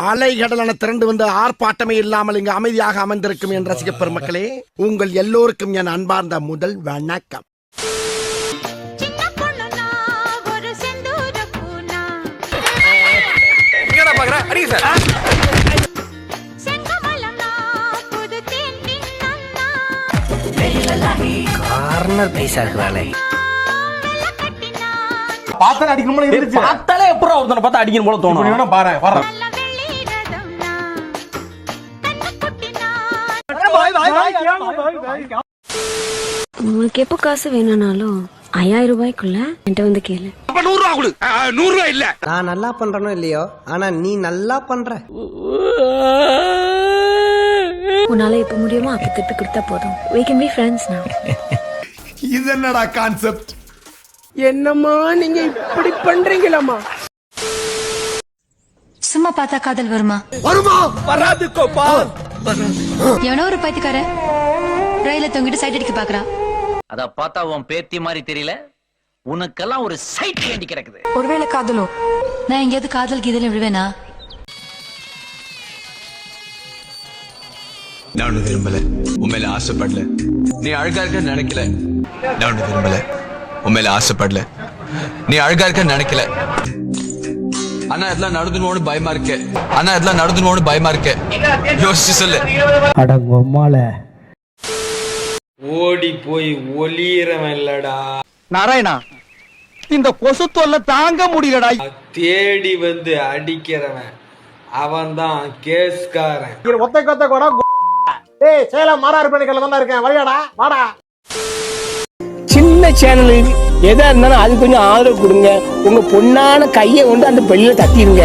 அலைகடலான திரண்டு வந்து ஆர்ப்பாட்டமே இல்லாமல் இங்கு அமைதியாக அமர்ந்திருக்கும் என் ரசிக பெருமக்களே, உங்கள் எல்லோருக்கும் என் அன்பார்ந்த முதல் வணக்கம். கார்னர் பைசா இருக்கிறாளே, பார்த்தாலே அடிக்கணும் போல இருந்துச்சு. பார்த்தாலே எப்பறம் ஒருத்தனை பார்த்தா அடிக்கணும் போல தோணும். வேணா பாரு வர. உங்களுக்கு எப்போ காசு வேணும்னாலும் 5000 ரூபாய்க்குள்ள என்கிட்ட வந்து கேளு. 100 ரூபா கொடு. 100 ரூபா இல்ல. நான் நல்லா பண்றனோ இல்லையோ, ஆனா நீ நல்லா பண்ற. உன்னால எப்ப முடியுமோ அப்ப திருப்பி கொடுத்தா போதும். We can be friends now. இது என்னடா கான்செப்ட்? என்னம்மா நீங்க இப்படி பண்றீங்களாமா? சும்மா பார்த்தா காதல் வருமா? வருமா? வராது கோபா. எவனோ ஒரு பைத்தியக்கார ரயில தொங்கிட்டு சைட் அடிக்க பாக்குறான். அத பார்த்தா உன் பேத்தி மாதிரி தெரியல, உனக்கெல்லாம் ஒரு சைட் வேண்டி கிடக்குது. ஒருவேளை காதலோ? நான் எங்கேயாவது காதல் கீதல விடுவேனா? நான் ஒண்ணு விரும்பல, உண்மையில ஆசைப்படல. நீ அழகா இருக்க நினைக்கல. நான் ஒண்ணு விரும்பல, உண்மையில ஆசைப்படல. நீ அழகா இருக்க நினைக்கல. ஆனா இதெல்லாம் நடந்துனோன்னு பயமா இருக்கு. ஆனா இதெல்லாம் நடந்துனோன்னு பயமா இருக்கு. யோசிச்சு சொல்லு. அடங்கம்மால ஓடி போய் ஒளியறவன் இல்லடா நாராயணா, இந்த கொசு தொல்லை தாங்க முடியலடா. தேடி வந்து அடிக்கிறவன் அவன்தான் கேஸ்காரன். ஒத்த கொத்த கூட ஏய் சேலம் மாறாறு பண்ணிக்கல தான் இருக்கேன். வரையாடா வாடா. சின்ன சேனல் எதா இருந்தாலும் அது கொஞ்சம் ஆதரவு கொடுங்க. உங்க பொண்ணான கையை கொண்டு அந்த பெல்ல தட்டிடுங்க.